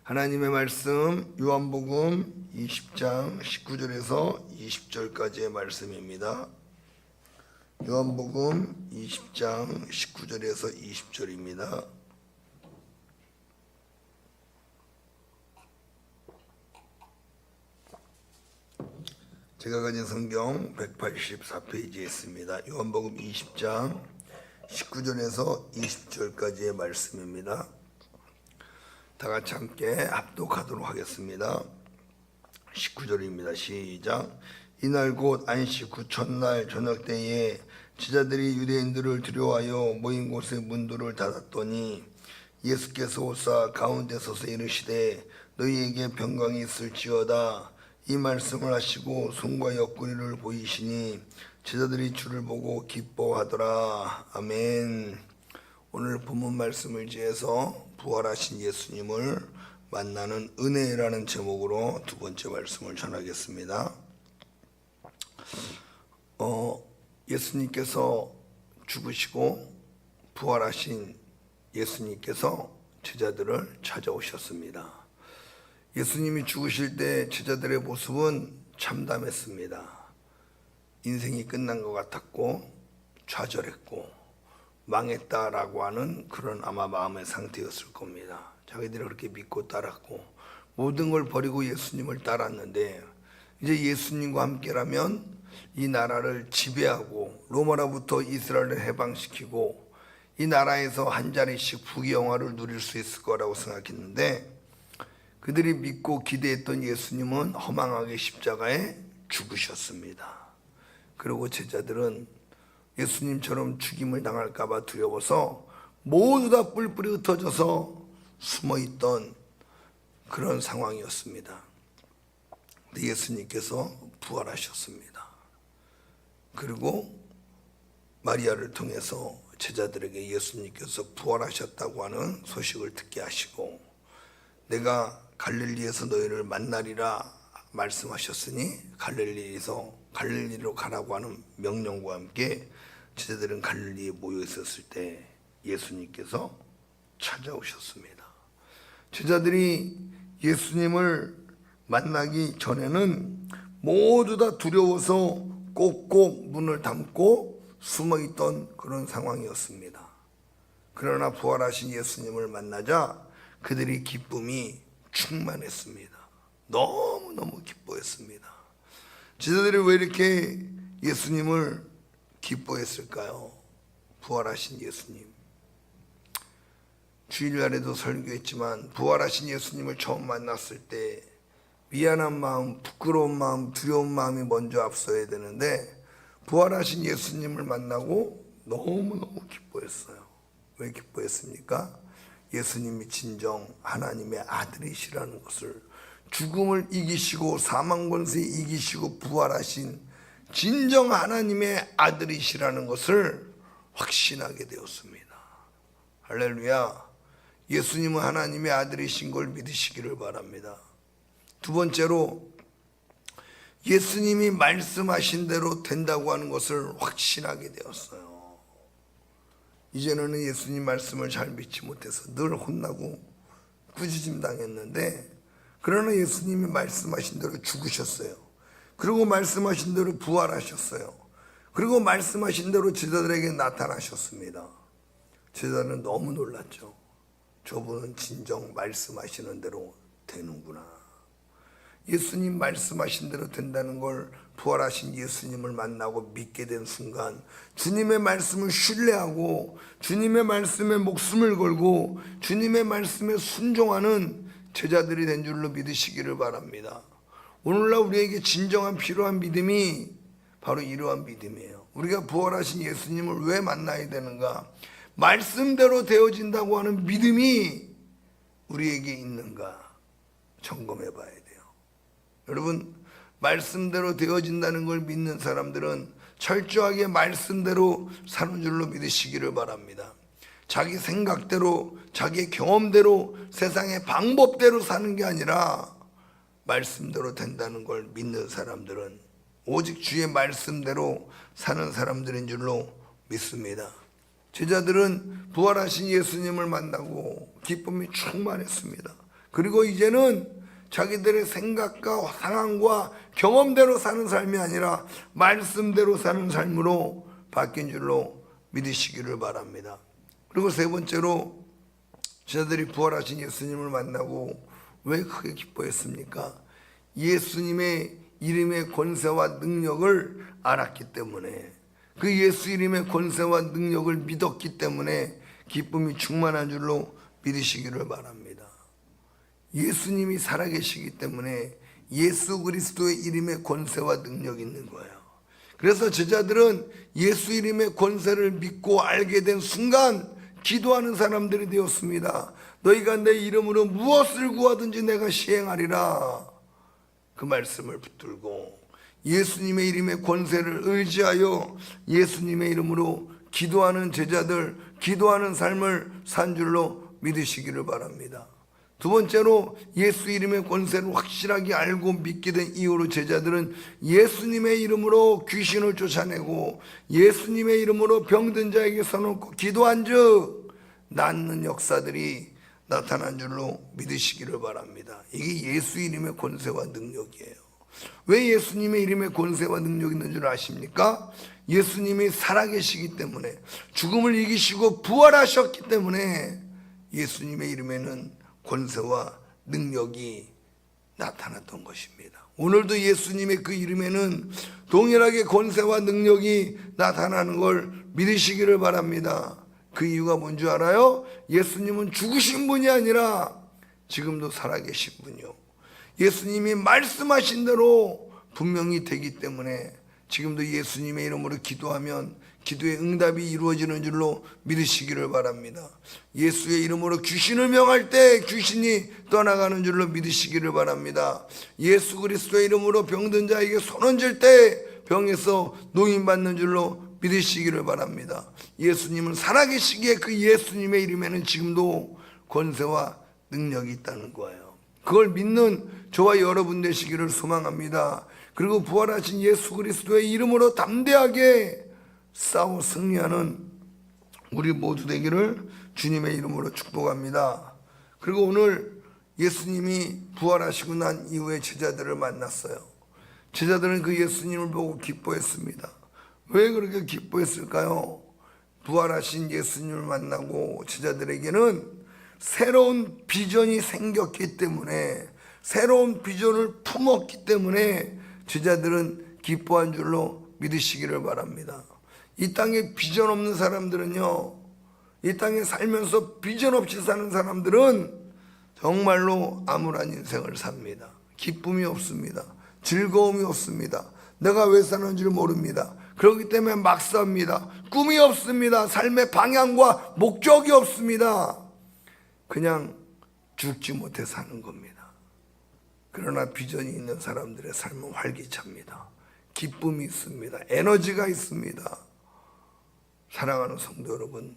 하나님의 말씀 요한복음 20장 19절에서 20절까지의 말씀입니다. 요한복음 20장 19절에서 20절입니다. 제가 가진 성경 184페이지에 있습니다. 요한복음 20장 19절에서 20절까지의 말씀입니다. 다 같이 함께 합독하도록 하겠습니다. 19절입니다. 시작. 이날 곧 안식 후 첫날 저녁 때에 제자들이 유대인들을 두려워하여 모인 곳의 문들을 닫았더니 예수께서 오사 가운데 서서 이르시되 너희에게 평강이 있을지어다. 이 말씀을 하시고 손과 옆구리를 보이시니 제자들이 주를 보고 기뻐하더라. 아멘. 오늘 본문 말씀을 지해서 부활하신 예수님을 만나는 은혜라는 제목으로 두 번째 말씀을 전하겠습니다. 예수님께서 죽으시고 부활하신 예수님께서 제자들을 찾아오셨습니다. 예수님이 죽으실 때 제자들의 모습은 참담했습니다. 인생이 끝난 것 같았고 좌절했고 망했다라고 하는 그런 아마 마음의 상태였을 겁니다. 자기들이 그렇게 믿고 따랐고 모든 걸 버리고 예수님을 따랐는데 이제 예수님과 함께라면 이 나라를 지배하고 로마로부터 이스라엘을 해방시키고 이 나라에서 한 자리씩 부귀영화를 누릴 수 있을 거라고 생각했는데 그들이 믿고 기대했던 예수님은 허망하게 십자가에 죽으셨습니다. 그리고 제자들은 예수님처럼 죽임을 당할까 봐 두려워서 모두 다 뿔뿔이 흩어져서 숨어있던 그런 상황이었습니다. 근데 예수님께서 부활하셨습니다. 그리고 마리아를 통해서 제자들에게 예수님께서 부활하셨다고 하는 소식을 듣게 하시고 내가 갈릴리에서 너희를 만나리라 말씀하셨으니 갈릴리로 가라고 하는 명령과 함께 제자들은 갈릴리에 모여 있었을 때 예수님께서 찾아오셨습니다. 제자들이 예수님을 만나기 전에는 모두 다 두려워서 꼭꼭 문을 닫고 숨어있던 그런 상황이었습니다. 그러나 부활하신 예수님을 만나자 그들이 기쁨이 충만했습니다. 너무너무 기뻐했습니다. 제자들이 왜 이렇게 예수님을 기뻐했을까요? 부활하신 예수님. 주일날에도 설교했지만 부활하신 예수님을 처음 만났을 때 미안한 마음, 부끄러운 마음, 두려운 마음이 먼저 앞서야 되는데 부활하신 예수님을 만나고 너무너무 기뻐했어요. 왜 기뻐했습니까? 예수님이 진정 하나님의 아들이시라는 것을 죽음을 이기시고 사망 권세 이기시고 부활하신 진정 하나님의 아들이시라는 것을 확신하게 되었습니다. 할렐루야. 예수님은 하나님의 아들이신 걸 믿으시기를 바랍니다. 두 번째로 예수님이 말씀하신 대로 된다고 하는 것을 확신하게 되었어요. 이전에는 예수님 말씀을 잘 믿지 못해서 늘 혼나고 꾸짖음 당했는데 그러나 예수님이 말씀하신 대로 죽으셨어요. 그리고 말씀하신 대로 부활하셨어요. 그리고 말씀하신 대로 제자들에게 나타나셨습니다. 제자들은 너무 놀랐죠. 저분은 진정 말씀하시는 대로 되는구나. 예수님 말씀하신 대로 된다는 걸 부활하신 예수님을 만나고 믿게 된 순간 주님의 말씀을 신뢰하고 주님의 말씀에 목숨을 걸고 주님의 말씀에 순종하는 제자들이 된 줄로 믿으시기를 바랍니다. 오늘날 우리에게 진정한 필요한 믿음이 바로 이러한 믿음이에요. 우리가 부활하신 예수님을 왜 만나야 되는가? 말씀대로 되어진다고 하는 믿음이 우리에게 있는가 점검해 봐야 돼요. 여러분, 말씀대로 되어진다는 걸 믿는 사람들은 철저하게 말씀대로 사는 줄로 믿으시기를 바랍니다. 자기 생각대로 자기 경험대로 세상의 방법대로 사는 게 아니라 말씀대로 된다는 걸 믿는 사람들은 오직 주의 말씀대로 사는 사람들인 줄로 믿습니다. 제자들은 부활하신 예수님을 만나고 기쁨이 충만했습니다. 그리고 이제는 자기들의 생각과 상황과 경험대로 사는 삶이 아니라 말씀대로 사는 삶으로 바뀐 줄로 믿으시기를 바랍니다. 그리고 세 번째로 제자들이 부활하신 예수님을 만나고 왜 크게 기뻐했습니까? 예수님의 이름의 권세와 능력을 알았기 때문에, 그 예수 이름의 권세와 능력을 믿었기 때문에 기쁨이 충만한 줄로 믿으시기를 바랍니다. 예수님이 살아계시기 때문에 예수 그리스도의 이름의 권세와 능력이 있는 거예요. 그래서 제자들은 예수 이름의 권세를 믿고 알게 된 순간 기도하는 사람들이 되었습니다. 너희가 내 이름으로 무엇을 구하든지 내가 시행하리라. 그 말씀을 붙들고 예수님의 이름의 권세를 의지하여 예수님의 이름으로 기도하는 제자들, 기도하는 삶을 산 줄로 믿으시기를 바랍니다. 두 번째로 예수 이름의 권세를 확실하게 알고 믿게 된 이후로 제자들은 예수님의 이름으로 귀신을 쫓아내고 예수님의 이름으로 병든 자에게 손놓고 기도한즉 낫는 역사들이 나타난 줄로 믿으시기를 바랍니다. 이게 예수 이름의 권세와 능력이에요. 왜 예수님의 이름의 권세와 능력이 있는 줄 아십니까? 예수님이 살아계시기 때문에, 죽음을 이기시고 부활하셨기 때문에 예수님의 이름에는 권세와 능력이 나타났던 것입니다. 오늘도 예수님의 그 이름에는 동일하게 권세와 능력이 나타나는 걸 믿으시기를 바랍니다. 그 이유가 뭔지 알아요? 예수님은 죽으신 분이 아니라 지금도 살아계신 분이요, 예수님이 말씀하신 대로 분명히 되기 때문에 지금도 예수님의 이름으로 기도하면 기도의 응답이 이루어지는 줄로 믿으시기를 바랍니다. 예수의 이름으로 귀신을 명할 때 귀신이 떠나가는 줄로 믿으시기를 바랍니다. 예수 그리스도의 이름으로 병든 자에게 손 얹을 때 병에서 노인받는 줄로 믿으시기를 바랍니다. 예수님은 살아계시기에 그 예수님의 이름에는 지금도 권세와 능력이 있다는 거예요. 그걸 믿는 저와 여러분 되시기를 소망합니다. 그리고 부활하신 예수 그리스도의 이름으로 담대하게 싸워 승리하는 우리 모두 되기를 주님의 이름으로 축복합니다. 그리고 오늘 예수님이 부활하시고 난 이후에 제자들을 만났어요. 제자들은 그 예수님을 보고 기뻐했습니다. 왜 그렇게 기뻐했을까요? 부활하신 예수님을 만나고 제자들에게는 새로운 비전이 생겼기 때문에, 새로운 비전을 품었기 때문에 제자들은 기뻐한 줄로 믿으시기를 바랍니다. 이 땅에 비전 없는 사람들은요, 이 땅에 살면서 비전 없이 사는 사람들은 정말로 암울한 인생을 삽니다. 기쁨이 없습니다. 즐거움이 없습니다. 내가 왜 사는지 모릅니다. 그렇기 때문에 막 삽니다. 꿈이 없습니다. 삶의 방향과 목적이 없습니다. 그냥 죽지 못해 사는 겁니다. 그러나 비전이 있는 사람들의 삶은 활기찹니다. 기쁨이 있습니다. 에너지가 있습니다. 사랑하는 성도 여러분,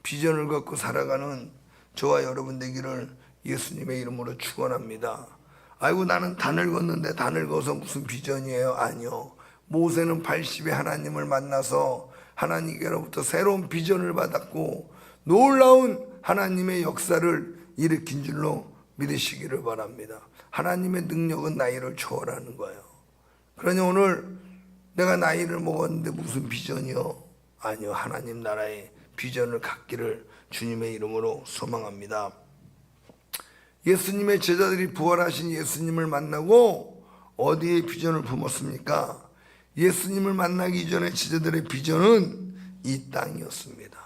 비전을 갖고 살아가는 저와 여러분 되기를 예수님의 이름으로 축원합니다. 아이고 나는 다 늙었는데 다 늙어서 무슨 비전이에요? 아니요. 모세는 80에 하나님을 만나서 하나님께로부터 새로운 비전을 받았고 놀라운 하나님의 역사를 일으킨 줄로 믿으시기를 바랍니다. 하나님의 능력은 나이를 초월하는 거예요. 그러니 오늘 내가 나이를 먹었는데 무슨 비전이요? 아니요. 하나님 나라의 비전을 갖기를 주님의 이름으로 소망합니다. 예수님의 제자들이 부활하신 예수님을 만나고 어디에 비전을 품었습니까? 예수님을 만나기 이전에 제자들의 비전은 이 땅이었습니다.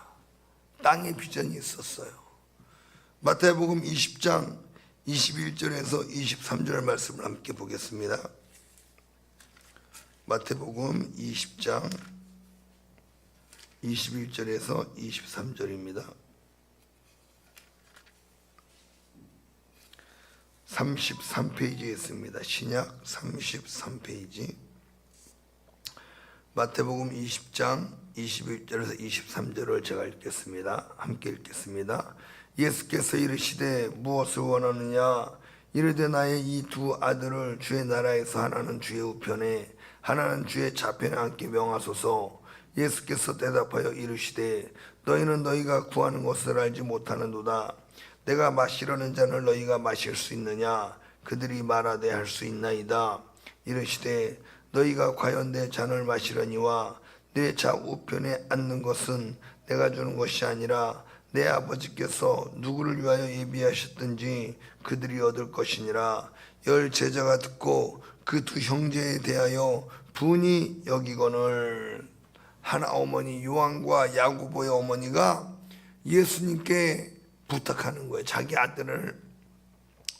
땅의 비전이 있었어요. 마태복음 20장 21절에서 23절 말씀을 함께 보겠습니다. 마태복음 20장 21절에서 23절입니다. 33페이지에 있습니다. 신약 33페이지. 마태복음 20장 21절에서 23절을 제가 읽겠습니다. 함께 읽겠습니다. 예수께서 이르시되 무엇을 원하느냐? 이르되 나의 이 두 아들을 주의 나라에서 하나는 주의 우편에 하나는 주의 좌편에 앉게 명하소서. 예수께서 대답하여 이르시되 너희는 너희가 구하는 것을 알지 못하는도다. 내가 마시려는 잔을 너희가 마실 수 있느냐? 그들이 말하되 할 수 있나이다. 이르시되 너희가 과연 내 잔을 마시려니와 내 좌 우편에 앉는 것은 내가 주는 것이 아니라 내 아버지께서 누구를 위하여 예비하셨든지 그들이 얻을 것이니라. 열 제자가 듣고 그 두 형제에 대하여 분이 여기거늘. 하나 어머니 요한과 야고보의 어머니가 예수님께 부탁하는 거예요. 자기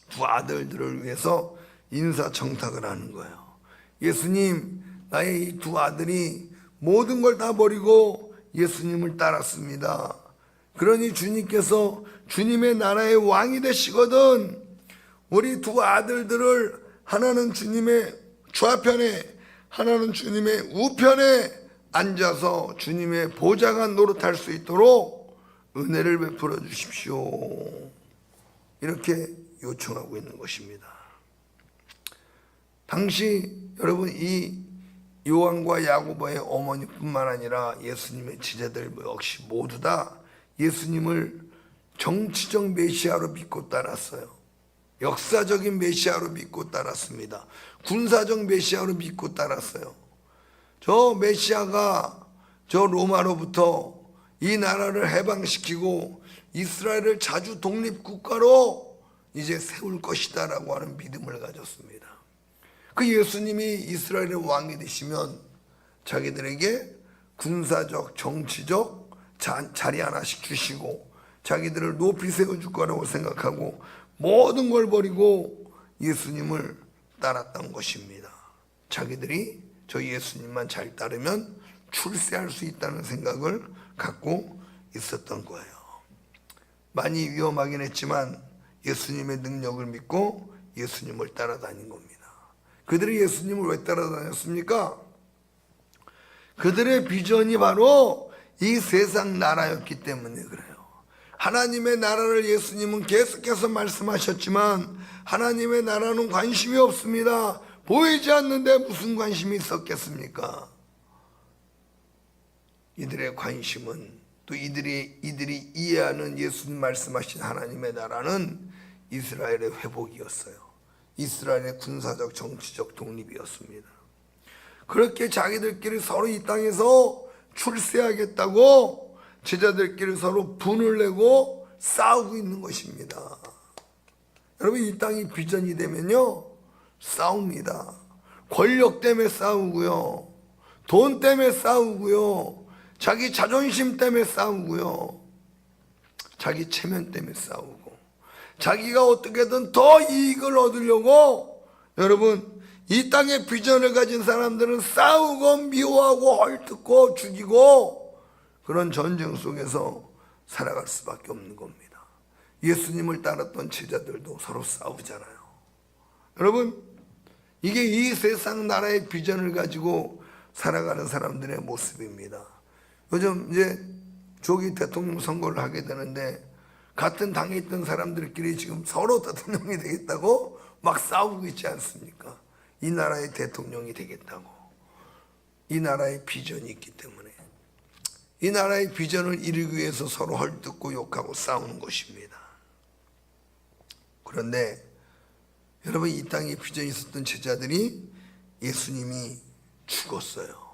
두 아들들을 위해서 인사청탁을 하는 거예요. 예수님, 나의 이 두 아들이 모든 걸 다 버리고 예수님을 따랐습니다. 그러니 주님께서 주님의 나라의 왕이 되시거든 우리 두 아들들을 하나는 주님의 좌편에 하나는 주님의 우편에 앉아서 주님의 보좌관 노릇할 수 있도록 은혜를 베풀어 주십시오. 이렇게 요청하고 있는 것입니다. 당시 여러분 이 요한과 야고보의 어머니뿐만 아니라 예수님의 제자들 역시 모두 다 예수님을 정치적 메시아로 믿고 따랐어요. 역사적인 메시아로 믿고 따랐습니다. 군사적 메시아로 믿고 따랐어요. 저 메시아가 저 로마로부터 이 나라를 해방시키고 이스라엘을 자주 독립국가로 이제 세울 것이다라고 하는 믿음을 가졌습니다. 그 예수님이 이스라엘의 왕이 되시면 자기들에게 군사적, 정치적 자리 하나씩 주시고 자기들을 높이 세워줄 거라고 생각하고 모든 걸 버리고 예수님을 따랐던 것입니다. 자기들이 저 예수님만 잘 따르면 출세할 수 있다는 생각을 갖고 있었던 거예요. 많이 위험하긴 했지만 예수님의 능력을 믿고 예수님을 따라다닌 겁니다. 그들이 예수님을 왜 따라다녔습니까? 그들의 비전이 바로 이 세상 나라였기 때문에 그래요. 하나님의 나라를 예수님은 계속해서 말씀하셨지만 하나님의 나라는 관심이 없습니다. 보이지 않는데 무슨 관심이 있었겠습니까? 이들의 관심은 또 이들이 이해하는 예수님 말씀하신 하나님의 나라는 이스라엘의 회복이었어요. 이스라엘의 군사적 정치적 독립이었습니다. 그렇게 자기들끼리 서로 이 땅에서 출세하겠다고 제자들끼리 서로 분을 내고 싸우고 있는 것입니다. 여러분 이 땅이 비전이 되면요 싸웁니다. 권력 때문에 싸우고요, 돈 때문에 싸우고요, 자기 자존심 때문에 싸우고요, 자기 체면 때문에 싸우고 자기가 어떻게든 더 이익을 얻으려고 여러분 이 땅의 비전을 가진 사람들은 싸우고 미워하고 헐뜯고 죽이고 그런 전쟁 속에서 살아갈 수밖에 없는 겁니다. 예수님을 따랐던 제자들도 서로 싸우잖아요. 여러분 이게 이 세상 나라의 비전을 가지고 살아가는 사람들의 모습입니다. 요즘 이제 조기 대통령 선거를 하게 되는데 같은 당에 있던 사람들끼리 지금 서로 대통령이 되겠다고 막 싸우고 있지 않습니까? 이 나라의 대통령이 되겠다고. 이 나라의 비전이 있기 때문에 이 나라의 비전을 이루기 위해서 서로 헐뜯고 욕하고 싸우는 것입니다. 그런데 여러분 이 땅에 비전이 있었던 제자들이 예수님이 죽었어요.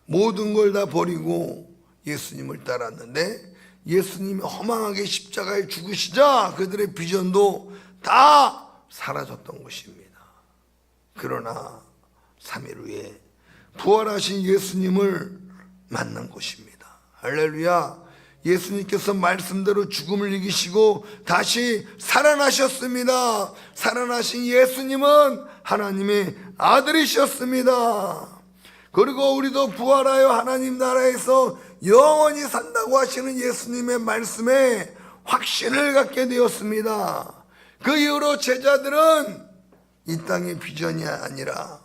모든 걸 다 버리고 예수님을 따랐는데 예수님이 허망하게 십자가에 죽으시자 그들의 비전도 다 사라졌던 것입니다. 그러나 3일 후에 부활하신 예수님을 만난 것입니다. 할렐루야. 예수님께서 말씀대로 죽음을 이기시고 다시 살아나셨습니다. 살아나신 예수님은 하나님의 아들이셨습니다. 그리고 우리도 부활하여 하나님 나라에서 영원히 산다고 하시는 예수님의 말씀에 확신을 갖게 되었습니다. 그 이후로 제자들은 이 땅의 비전이 아니라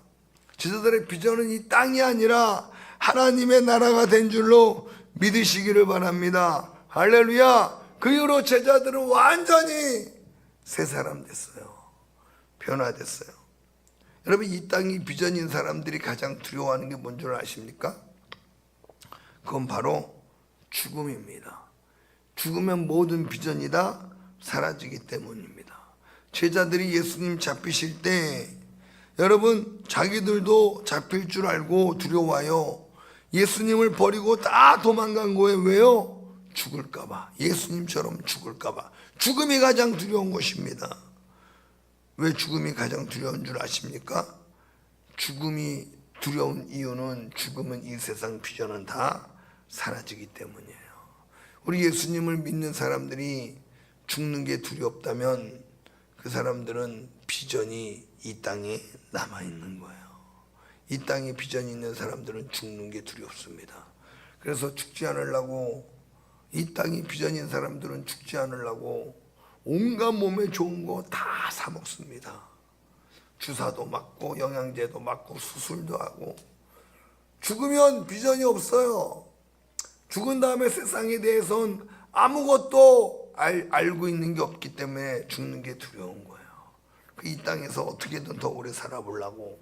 제자들의 비전은 이 땅이 아니라 하나님의 나라가 된 줄로 믿으시기를 바랍니다. 할렐루야. 그 이후로 제자들은 완전히 새 사람 됐어요. 변화됐어요. 여러분 이 땅이 비전인 사람들이 가장 두려워하는 게 뭔 줄 아십니까? 그건 바로 죽음입니다. 죽으면 모든 비전이 다 사라지기 때문입니다. 제자들이 예수님 잡히실 때 여러분 자기들도 잡힐 줄 알고 두려워요. 예수님을 버리고 다 도망간 거예요. 왜요? 죽을까봐. 예수님처럼 죽을까봐. 죽음이 가장 두려운 것입니다. 왜 죽음이 가장 두려운 줄 아십니까? 죽음이 두려운 이유는 죽음은 이 세상 비전은 다 사라지기 때문이에요. 우리 예수님을 믿는 사람들이 죽는 게 두렵다면 그 사람들은 비전이 이 땅에 남아있는 거예요. 이 땅에 비전이 있는 사람들은 죽는 게 두렵습니다. 그래서 죽지 않으려고, 이 땅에 비전이 있는 사람들은 죽지 않으려고 온갖 몸에 좋은 거 다 사 먹습니다. 주사도 맞고 영양제도 맞고 수술도 하고. 죽으면 비전이 없어요. 죽은 다음에 세상에 대해서는 아무것도 알고 있는 게 없기 때문에 죽는 게 두려운 거예요. 이 땅에서 어떻게든 더 오래 살아보려고,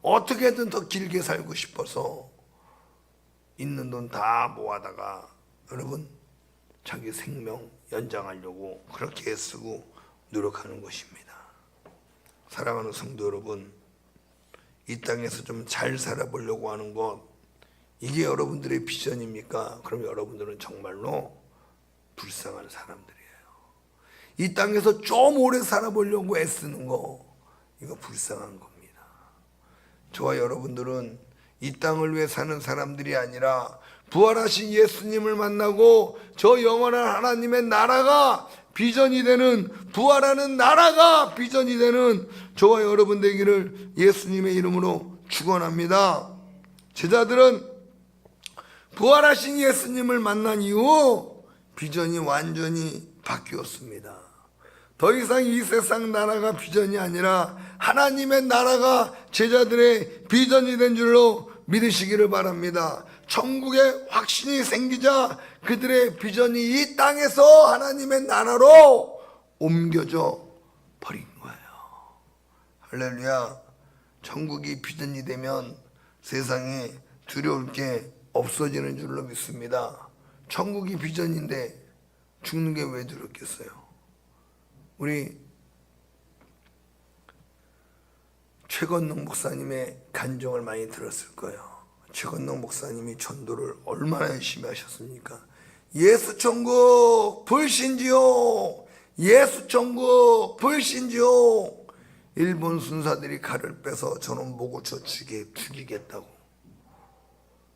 어떻게든 더 길게 살고 싶어서 있는 돈 다 모아다가 여러분 자기 생명 연장하려고 그렇게 애쓰고 노력하는 것입니다. 사랑하는 성도 여러분, 이 땅에서 좀 잘 살아보려고 하는 것, 이게 여러분들의 비전입니까? 그럼 여러분들은 정말로 불쌍한 사람들이에요. 이 땅에서 좀 오래 살아보려고 애쓰는 거, 이거 불쌍한 겁니다. 저와 여러분들은 이 땅을 위해 사는 사람들이 아니라 부활하신 예수님을 만나고 저 영원한 하나님의 나라가 비전이 되는, 부활하는 나라가 비전이 되는 저와 여러분 되기를 예수님의 이름으로 축원합니다. 제자들은 부활하신 예수님을 만난 이후 비전이 완전히 바뀌었습니다. 더 이상 이 세상 나라가 비전이 아니라 하나님의 나라가 제자들의 비전이 된 줄로 믿으시기를 바랍니다. 천국의 확신이 생기자 그들의 비전이 이 땅에서 하나님의 나라로 옮겨져 버린 거예요. 할렐루야. 천국이 비전이 되면 세상에 두려울 게 없어지는 줄로 믿습니다. 천국이 비전인데 죽는 게 왜 두렵겠어요? 우리 최건능 목사님의 간증을 많이 들었을 거예요. 최건능 목사님이 전도를 얼마나 열심히 하셨습니까? 예수 천국 불신지요, 예수 천국 불신지요. 일본 순사들이 칼을 빼서 저놈 보고 저 죽이겠다고.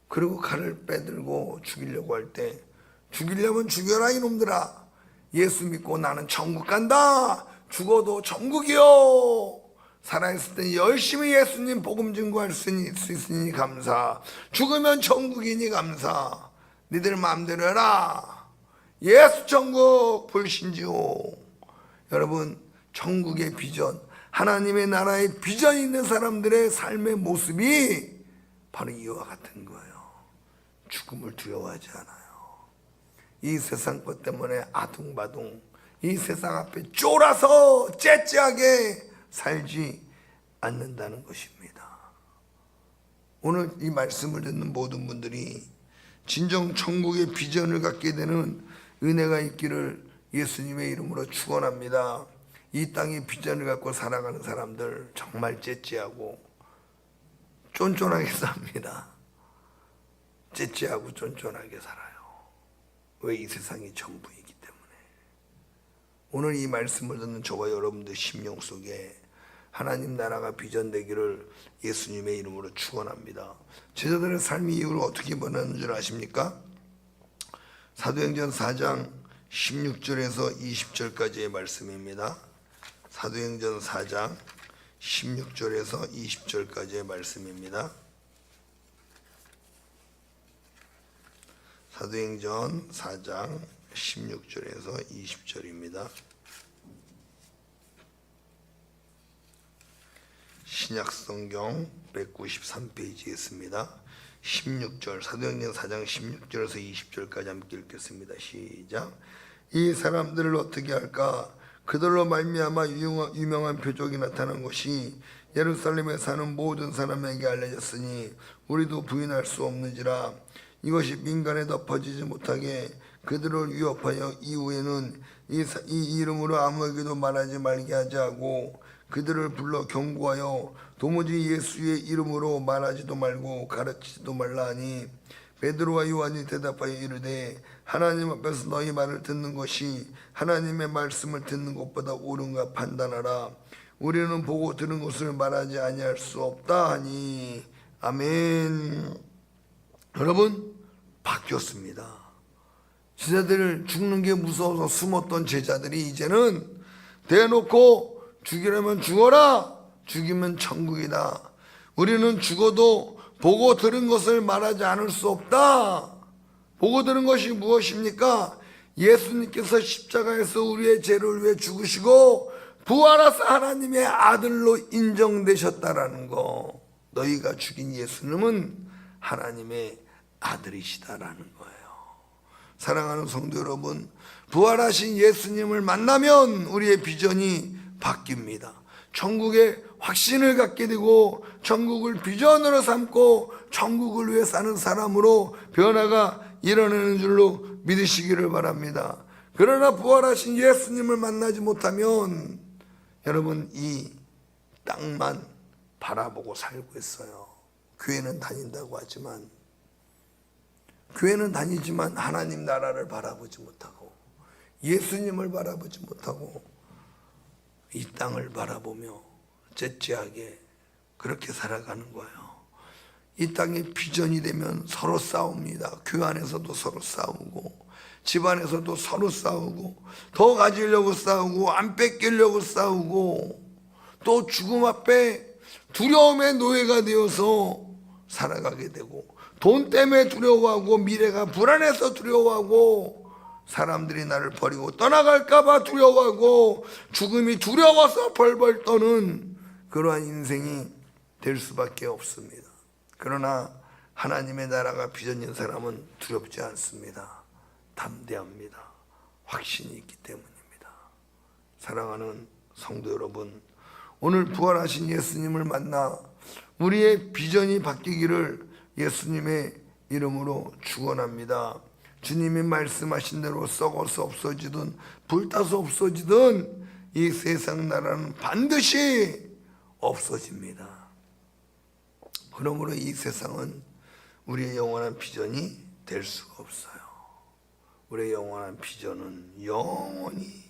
그리고 칼을 빼들고 죽이려고 할 때, 죽이려면 죽여라 이놈들아, 예수 믿고 나는 천국 간다, 죽어도 천국이요, 살아있을 때 열심히 예수님 복음 증거할 수 있으니 감사, 죽으면 천국이니 감사, 니들 마음대로 해라, 예수 천국 불신지요. 여러분, 천국의 비전, 하나님의 나라의 비전이 있는 사람들의 삶의 모습이 바로 이와 같은 거예요. 죽음을 두려워하지 않아요. 이 세상 것 때문에 아둥바둥, 이 세상 앞에 쫄아서 째째하게 살지 않는다는 것입니다. 오늘 이 말씀을 듣는 모든 분들이 진정 천국의 비전을 갖게 되는 은혜가 있기를 예수님의 이름으로 축원합니다. 이 땅의 비전을 갖고 살아가는 사람들 정말 째째하고 쫀쫀하게 삽니다. 째째하고 쫀쫀하게 살아요. 왜? 이 세상이 전부이기 때문에. 오늘 이 말씀을 듣는 저와 여러분들 심령 속에 하나님 나라가 비전되기를 예수님의 이름으로 축원합니다. 제자들의 삶이 이후로 어떻게 변하는 줄 아십니까? 사도행전 4장 16절에서 20절까지의 말씀입니다. 사도행전 4장 16절에서 20절까지의 말씀입니다. 사도행전 4장 16절에서 20절입니다. 신약성경 193페이지에 있습니다. 16절, 사도행전 4장 16절에서 20절까지 함께 읽겠습니다. 시작. 이 사람들을 어떻게 할까? 그들로 말미암아 유명한 표적이 나타난 것이 예루살렘에 사는 모든 사람에게 알려졌으니 우리도 부인할 수 없는지라. 이것이 민간에 덮어지지 못하게 그들을 위협하여 이후에는 이 이름으로 아무에게도 말하지 말게 하지 하고 그들을 불러 경고하여 도무지 예수의 이름으로 말하지도 말고 가르치지도 말라 하니 베드로와 요한이 대답하여 이르되 하나님 앞에서 너희 말을 듣는 것이 하나님의 말씀을 듣는 것보다 옳은가 판단하라. 우리는 보고 들은 것을 말하지 아니할 수 없다 하니. 아멘. 여러분, 바뀌었습니다. 제자들 죽는 게 무서워서 숨었던 제자들이 이제는 대놓고 죽이려면 죽어라, 죽이면 천국이다. 우리는 죽어도 보고 들은 것을 말하지 않을 수 없다. 보고 들은 것이 무엇입니까? 예수님께서 십자가에서 우리의 죄를 위해 죽으시고 부활하사 하나님의 아들로 인정되셨다라는 거. 너희가 죽인 예수님은 하나님의 아들이시다라는 거예요. 사랑하는 성도 여러분, 부활하신 예수님을 만나면 우리의 비전이 바뀝니다. 천국의 확신을 갖게 되고 천국을 비전으로 삼고 천국을 위해 사는 사람으로 변화가 일어나는 줄로 믿으시기를 바랍니다. 그러나 부활하신 예수님을 만나지 못하면 여러분 이 땅만 바라보고 살고 있어요. 교회는 다닌다고 하지만 교회는 다니지만 하나님 나라를 바라보지 못하고 예수님을 바라보지 못하고 이 땅을 바라보며 째째하게 그렇게 살아가는 거예요. 이 땅에 비전이 되면 서로 싸웁니다. 교회 안에서도 서로 싸우고 집 안에서도 서로 싸우고 더 가지려고 싸우고 안 뺏기려고 싸우고 또 죽음 앞에 두려움의 노예가 되어서 살아가게 되고 돈 때문에 두려워하고 미래가 불안해서 두려워하고 사람들이 나를 버리고 떠나갈까 봐 두려워하고 죽음이 두려워서 벌벌 떠는 그러한 인생이 될 수밖에 없습니다. 그러나 하나님의 나라가 비전인 사람은 두렵지 않습니다. 담대합니다. 확신이 있기 때문입니다. 사랑하는 성도 여러분, 오늘 부활하신 예수님을 만나 우리의 비전이 바뀌기를 예수님의 이름으로 축원합니다. 주님이 말씀하신 대로 썩어서 없어지든 불타서 없어지든 이 세상 나라는 반드시 없어집니다. 그러므로 이 세상은 우리의 영원한 비전이 될 수가 없어요. 우리의 영원한 비전은 영원히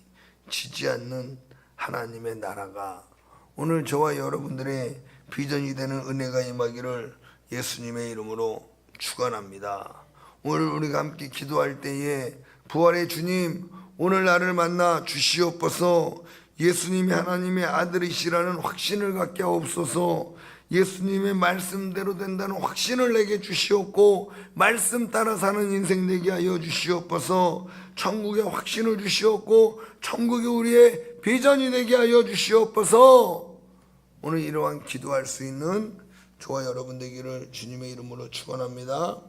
지지 않는 하나님의 나라가 오늘 저와 여러분들의 비전이 되는 은혜가 임하기를 예수님의 이름으로 축원합니다. 오늘 우리가 함께 기도할 때에 부활의 주님 오늘 나를 만나 주시옵소서. 예수님이 하나님의 아들이시라는 확신을 갖게 하옵소서. 예수님의 말씀대로 된다는 확신을 내게 주시옵고 말씀 따라 사는 인생 되게 하여 주시옵소서. 천국의 확신을 주시옵고 천국이 우리의 비전이 되게 하여 주시옵소서. 오늘 이러한 기도할 수 있는 저와 여러분 되기를 주님의 이름으로 축원합니다.